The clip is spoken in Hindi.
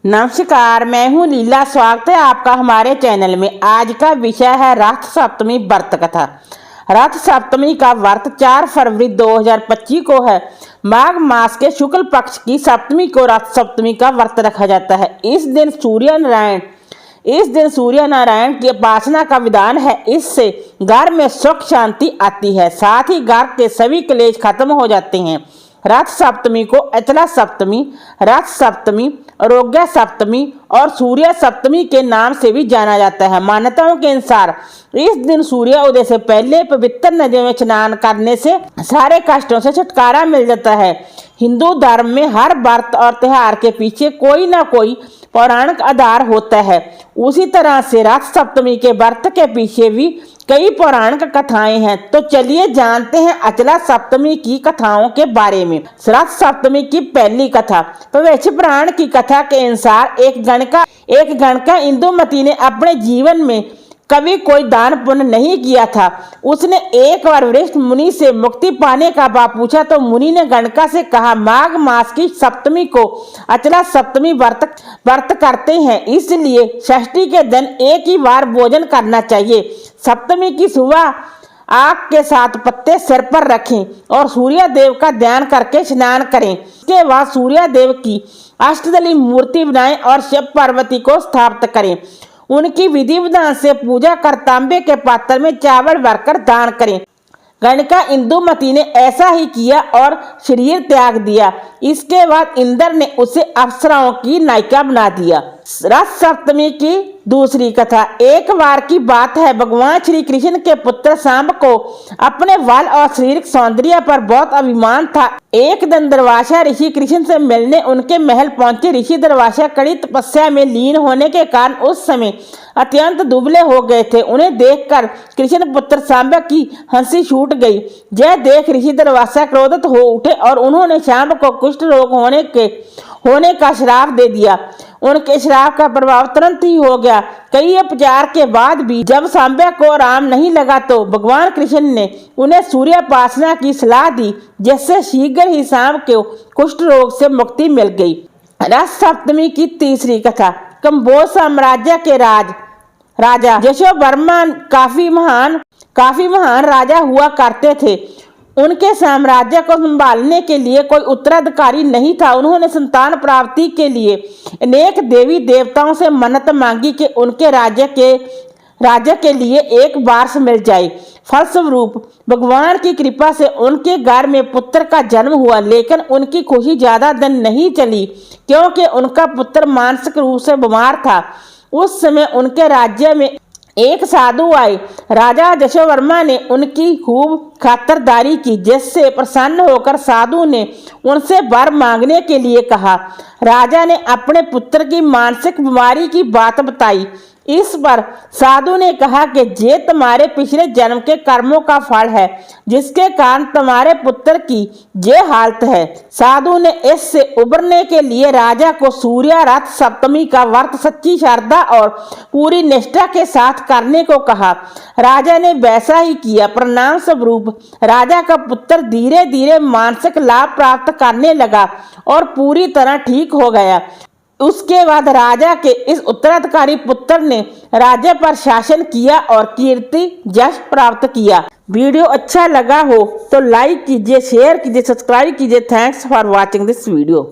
नमस्कार, मैं हूं लीला। स्वागत है आपका हमारे चैनल में। आज का विषय है रथ सप्तमी व्रत कथा। रथ सप्तमी का व्रत 4 फरवरी 2025 को है। माघ मास के शुक्ल पक्ष की सप्तमी को रथ सप्तमी का व्रत रखा जाता है। इस दिन सूर्य नारायण की उपासना का विधान है। इससे घर में सुख शांति आती है, साथ ही घर के सभी क्लेश खत्म हो जाते हैं। रथ सप्तमी को अचला सप्तमी, रथ सप्तमी, आरोग्य सप्तमी और सूर्य सप्तमी के नाम से भी जाना जाता है। मान्यताओं के अनुसार इस दिन सूर्य उदय से पहले पवित्र नदियों में स्नान करने से सारे कष्टों से छुटकारा मिल जाता है। हिंदू धर्म में हर व्रत और त्योहार के पीछे कोई ना कोई पौराणिक आधार होता है। उसी तरह से रथ सप्तमी के व्रत के पीछे भी कई पौराणिक कथाएं हैं। तो चलिए जानते हैं अचला सप्तमी की कथाओं के बारे में। रथ सप्तमी की पहली कथा। भविष्य पुराण की कथा के अनुसार एक गणका इंदुमती ने अपने जीवन में कभी कोई दान पुण्य नहीं किया था। उसने एक बार वरिष्ठ मुनि से मुक्ति पाने का बात पूछा तो मुनि ने गणका से कहा, माघ मास की सप्तमी को अचला सप्तमी व्रत करते हैं, इसलिए षष्ठी के दिन एक ही बार भोजन करना चाहिए। सप्तमी की सुबह आग के 7 पत्ते सिर पर रखें और सूर्य देव का ध्यान करके स्नान करें। इसके बाद सूर्य देव की अष्टदली मूर्ति बनाएं और शिव पार्वती को स्थापित करें। उनकी विधि विधान से पूजा कर तांबे के पात्र में चावल भरकर दान करें। गणका इंदुमती ने ऐसा ही किया और शरीर त्याग दिया। इसके बाद इंद्र ने उसे अप्सराओं की नायिका बना दिया। रथ सप्तमी की दूसरी कथा। एक बार की बात है, भगवान श्री कृष्ण के पुत्र सांब को अपने बल और शारीरिक सौंदर्य पर बहुत अभिमान था। एक दिन दुर्वासा ऋषि कृष्ण से मिलने उनके महल पहुंचे। ऋषि दुर्वासा कड़ी तपस्या में लीन होने के कारण उस समय अत्यंत दुबले हो गए थे। उन्हें देखकर कृष्ण पुत्र सांब की हंसी छूट गई। यह देख ऋषि दुर्वासा क्रोधित हो उठे और उन्होंने सांब को कुष्ठ रोग होने का श्राप दे दिया। उनके श्राप का प्रभाव तुरंत ही हो गया। कई उपचार के बाद भी जब सांब को आराम नहीं लगा तो भगवान कृष्ण ने उन्हें सूर्योपासना की सलाह दी, जिससे शीघ्र ही सांब को कुष्ठ रोग से मुक्ति मिल गई। रथ सप्तमी की तीसरी कथा। कंबोज साम्राज्य के राजा यशोवर्मन काफी महान राजा हुआ करते थे। उनके साम्राज्य को संभालने के लिए कोई उत्तराधिकारी नहीं था। उन्होंने संतान प्राप्ति के लिए अनेक देवी देवताओं से मन्नत मांगी कि उनके राज्य के लिए एक वारस मिल जाए। फलस्वरूप भगवान की कृपा से उनके घर में पुत्र का जन्म हुआ, लेकिन उनकी खुशी ज्यादा दिन नहीं चली क्योंकि उनका पुत्र मानसिक रूप से बीमार था। उस समय उनके राज्य में एक साधु आए। राजा यशोवर्मा ने उनकी खूब खातिरदारी की, जिससे प्रसन्न होकर साधु ने उनसे वर मांगने के लिए कहा। राजा ने अपने पुत्र की मानसिक बीमारी की बात बताई। इस पर साधु ने कहा कि ये तुम्हारे पिछले जन्म के कर्मों का फल है, जिसके कारण तुम्हारे पुत्र की ये हालत है। साधु ने इससे उबरने के लिए राजा को सूर्य रथ सप्तमी का व्रत सच्ची श्रद्धा और पूरी निष्ठा के साथ करने को कहा। राजा ने वैसा ही किया। परिणाम स्वरूप राजा का पुत्र धीरे धीरे मानसिक लाभ प्राप्त करने लगा और पूरी तरह ठीक हो गया। उसके बाद राजा के इस उत्तराधिकारी पुत्र ने राज्य पर शासन किया और कीर्ति यश प्राप्त किया। वीडियो अच्छा लगा हो तो लाइक कीजिए, शेयर कीजिए, सब्सक्राइब कीजिए। Thanks for watching this video.